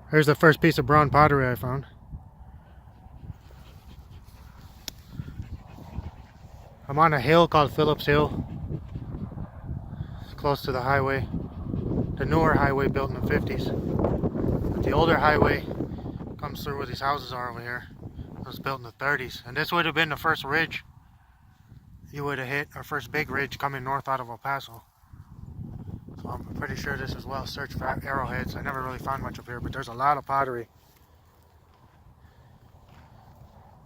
Here's the first piece of brown pottery I found. I'm on a hill called Phillips Hill. It's close to the highway. The newer highway built in the 50s. But the older highway comes through where these houses are over here. It was built in the 30s. And this would have been the first ridge you would have hit, or first big ridge coming north out of El Paso. So I'm pretty sure this is well searched for arrowheads. I never really found much up here, but there's a lot of pottery.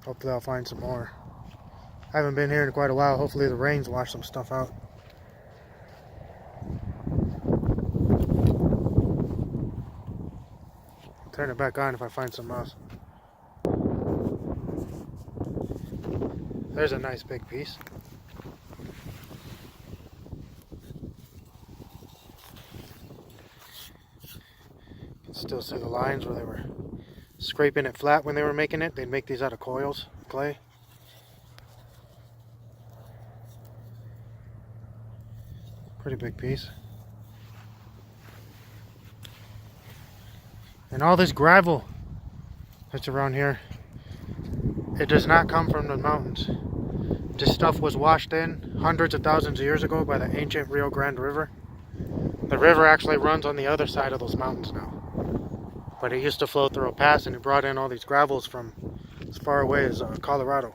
Hopefully I'll find some more. I haven't been here in quite a while. Hopefully the rains wash some stuff out. I'll turn it back on if I find something else. There's a nice big piece. You can still see the lines where they were scraping it flat when they were making it. They'd make these out of coils, clay. Pretty big piece. And all this gravel that's around here, it does not come from the mountains. This stuff was washed in hundreds of thousands of years ago by the ancient Rio Grande River. The river actually runs on the other side of those mountains now. But it used to flow through a pass, and it brought in all these gravels from as far away as Colorado.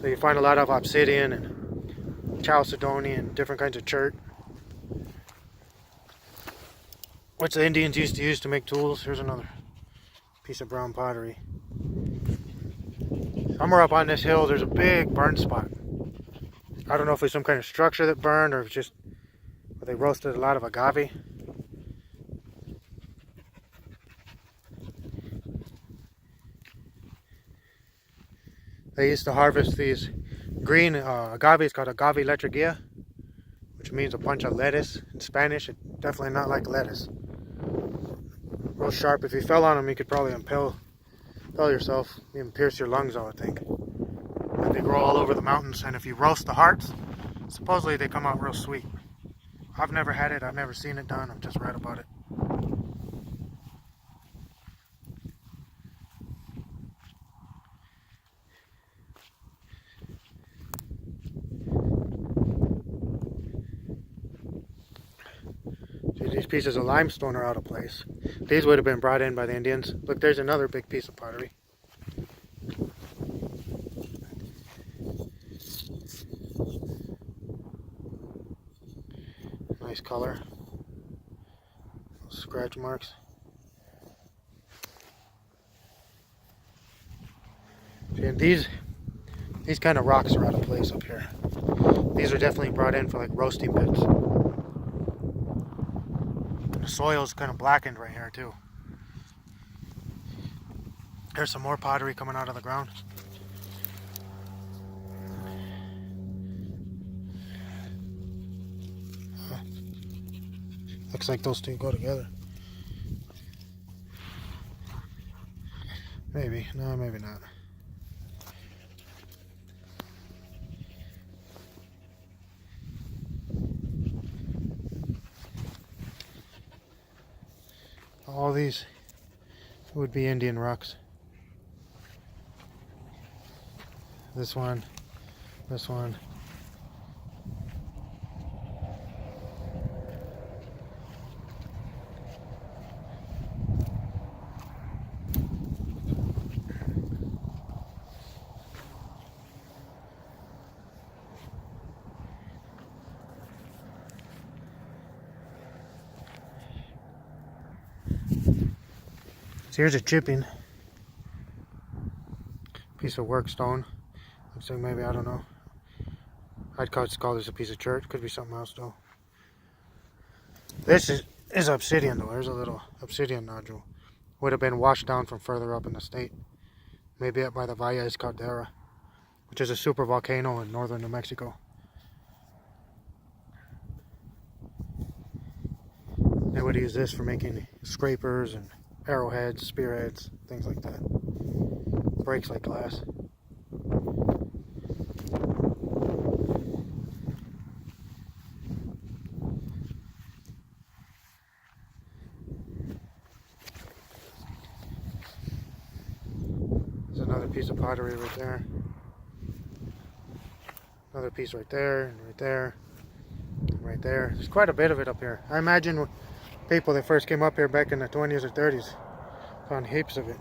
So you find a lot of obsidian and chalcedony and different kinds of chert, which the Indians used to use to make tools. Here's another piece of brown pottery. Somewhere up on this hill there's a big burn spot. I don't know if it's some kind of structure that burned, or if it's just where they roasted a lot of agave. They used to harvest these green agaves called agave lechuguilla, which means a bunch of lettuce in Spanish. It's definitely not like lettuce. Real sharp. If you fell on them, you could probably impale yourself, even pierce your lungs, I would think. But they grow all over the mountains, and if you roast the hearts, supposedly they come out real sweet. I've never had it. I've never seen it done. I've just read about it. These pieces of limestone are out of place. These would have been brought in by the Indians. Look, there's another big piece of pottery. Nice color. Scratch marks. See, these kind of rocks are out of place up here. These are definitely brought in for like roasting pits. The soil is kind of blackened right here too. There's some more pottery coming out of the ground. Looks like those two go together. Maybe. No, maybe not. All these would be Indian rocks. This one, this one. So here's a chipping piece of work stone. Looks like maybe, I don't know. I'd call this a piece of chert. Could be something else though. This is obsidian though. There's a little obsidian nodule. Would have been washed down from further up in the state. Maybe up by the Valles Caldera, which is a super volcano in northern New Mexico. They would use this for making scrapers and arrowheads, spearheads, things like that. Breaks like glass. piece of pottery right there. Another piece right there, and right there, and right there. There's quite a bit of it up here. I imagine people that first came up here back in the 20s or 30s found heaps of it.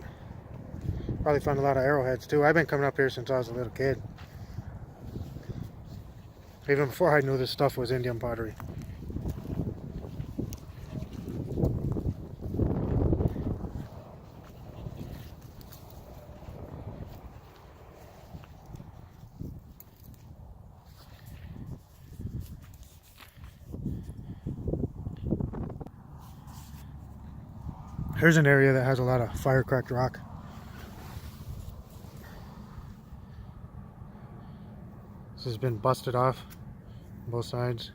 Probably found a lot of arrowheads too. I've been coming up here since I was a little kid. Even before I knew this stuff was Indian pottery. Here's an area that has a lot of fire-cracked rock. This has been busted off on both sides.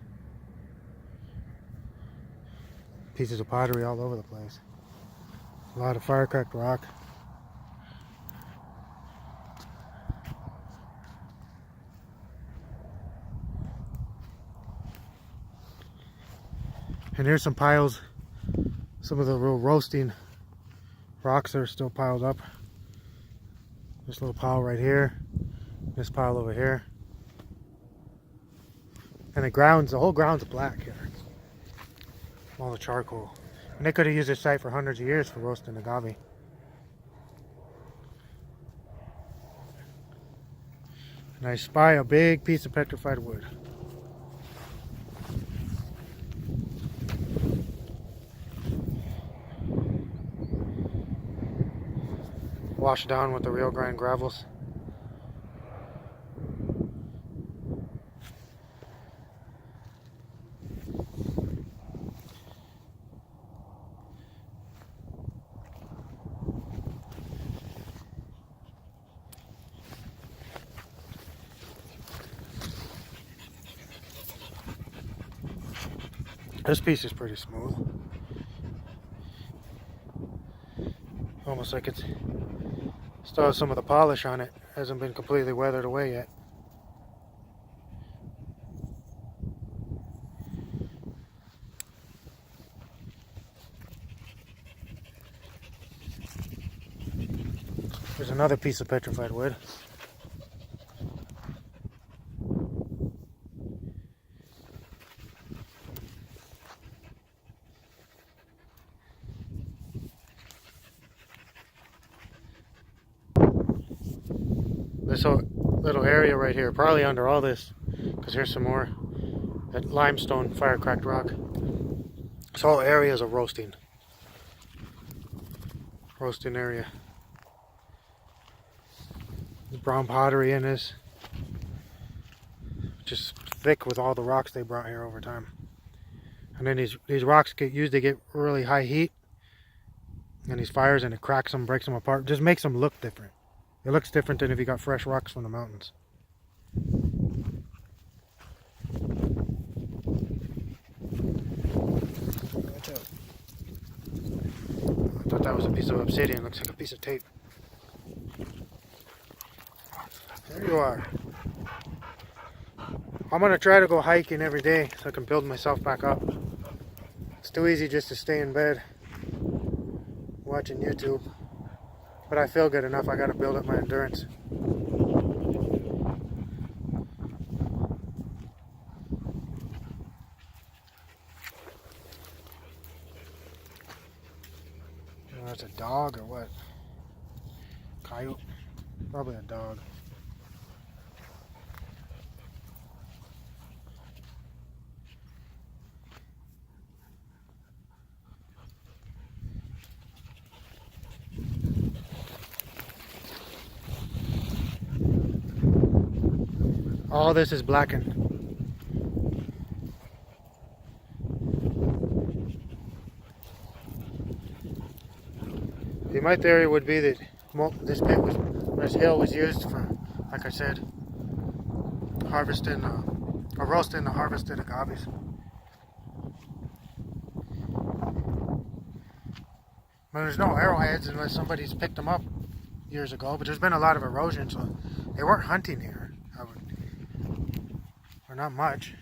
Pieces of pottery all over the place. A lot of fire-cracked rock. And here's some piles. Some of the real roasting rocks are still piled up. This little pile right here. This pile over here. And the whole ground's black here. All the charcoal. And they could have used this site for hundreds of years for roasting agave. And I spy a big piece of petrified wood. Washed down with the Rio Grande gravels. This piece is pretty smooth. Almost like it's still has some of the polish on it. Hasn't been completely weathered away yet. There's another piece of petrified wood. This whole little area right here, probably under all this, because here's some more that limestone fire cracked rock. This whole area is a roasting area. There's brown pottery in this, just thick with all the rocks they brought here over time. And then these rocks get used to get really high heat, and these fires, and it cracks them, breaks them apart, just makes them look different. It looks different than if you got fresh rocks from the mountains. Watch out. I thought that was a piece of obsidian. Looks like a piece of tape. There you are. I'm going to try to go hiking every day so I can build myself back up. It's too easy just to stay in bed watching YouTube. But I feel good enough. I got to build up my endurance. That's a dog or what? Coyote? Probably a dog. All this is blackened. My theory would be that this hill was used for, like I said, harvesting or roasting the harvested agaves. But there's no arrowheads unless somebody's picked them up years ago. But there's been a lot of erosion, so they weren't hunting here. Or not much.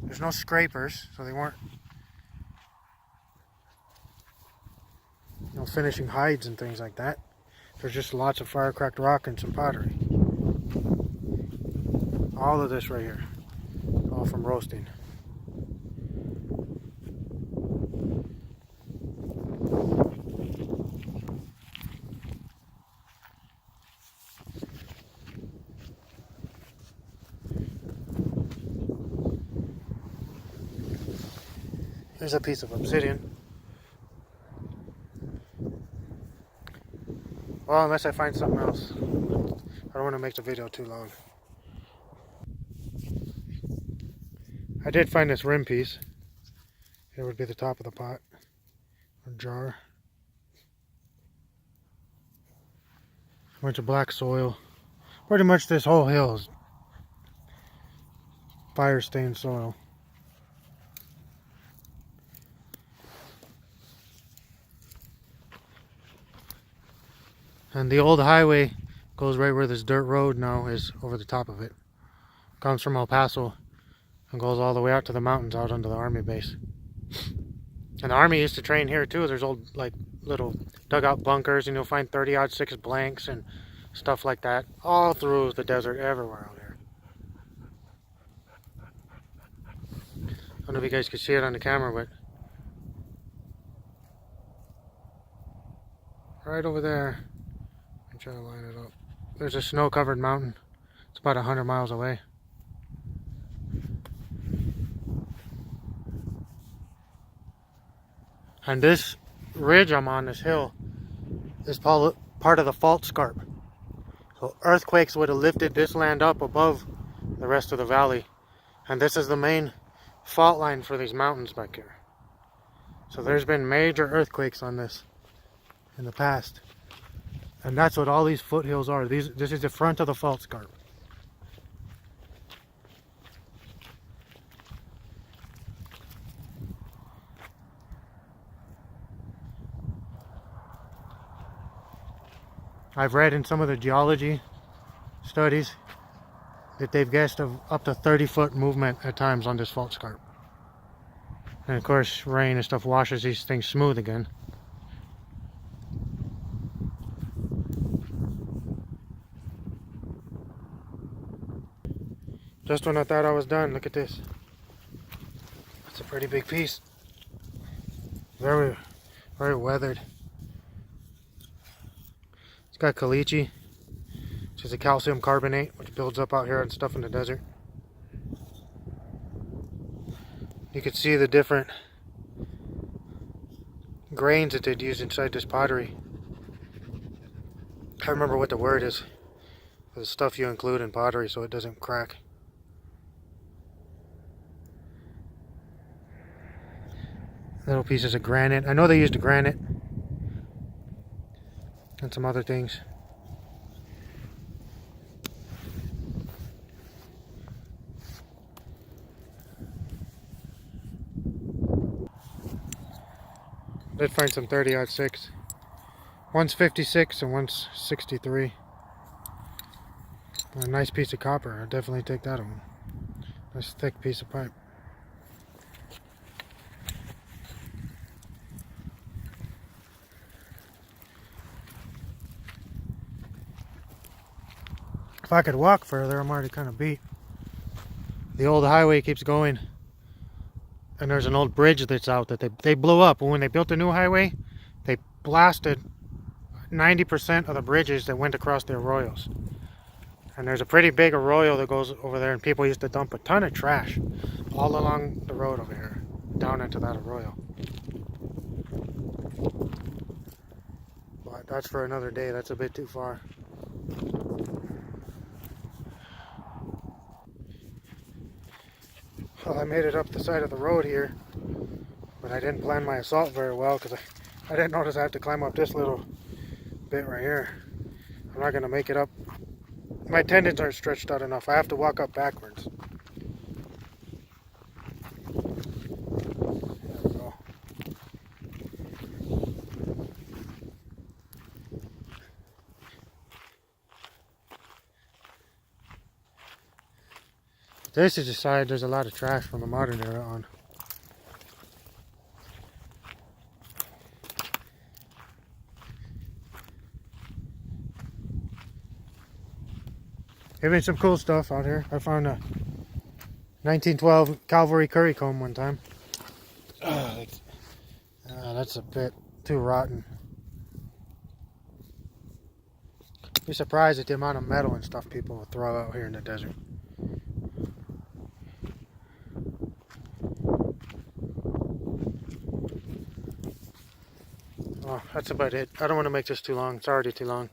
There's no scrapers, so they weren't, finishing hides and things like that. There's just lots of fire-cracked rock and some pottery. All of this right here, all from roasting. Here's a piece of obsidian. Well, unless I find something else. I don't want to make the video too long. I did find this rim piece. Here would be the top of the pot or jar. A bunch of black soil. Pretty much this whole hill is fire stained soil. And the old highway goes right where this dirt road now is, over the top of it. Comes from El Paso and goes all the way out to the mountains out under the army base. And the army used to train here too. There's old like little dugout bunkers, and you'll find 30-06 blanks and stuff like that all through the desert everywhere out here. I don't know if you guys can see it on the camera, but right over there, I'm trying to line it up. There's a snow-covered mountain. It's about 100 miles away. And this ridge I'm on, this hill, is part of the fault scarp. So earthquakes would have lifted this land up above the rest of the valley. And this is the main fault line for these mountains back here. So there's been major earthquakes on this in the past. And that's what all these foothills are. This is the front of the fault scarp. I've read in some of the geology studies that they've guessed of up to 30-foot movement at times on this fault scarp. And of course, rain and stuff washes these things smooth again. Just when I thought I was done, look at this. It's a pretty big piece. Very, very weathered. It's got caliche, which is a calcium carbonate, which builds up out here and stuff in the desert. You can see the different grains that they'd use inside this pottery. I remember what the word is for the stuff you include in pottery so it doesn't crack. Little pieces of granite. I know they used granite and some other things. Did find some 30-06. One's 56 and one's 63. A nice piece of copper. I'll definitely take that one. Nice thick piece of pipe. If I could walk further, I'm already kind of beat. The old highway keeps going. And there's an old bridge that's out that they blew up. When they built the new highway, they blasted 90% of the bridges that went across the arroyos. And there's a pretty big arroyo that goes over there, and people used to dump a ton of trash all along the road over here, down into that arroyo. But that's for another day. That's a bit too far. Well, I made it up the side of the road here, but I didn't plan my assault very well because I didn't notice I had to climb up this little bit right here. I'm not going to make it up. My tendons aren't stretched out enough. I have to walk up backwards. There we go. This is the side there's a lot of trash from the modern era on. Giving some cool stuff out here. I found a 1912 Cavalry curry comb one time. That's a bit too rotten. Be surprised at the amount of metal and stuff people will throw out here in the desert. Oh, that's about it. I don't want to make this too long. It's already too long.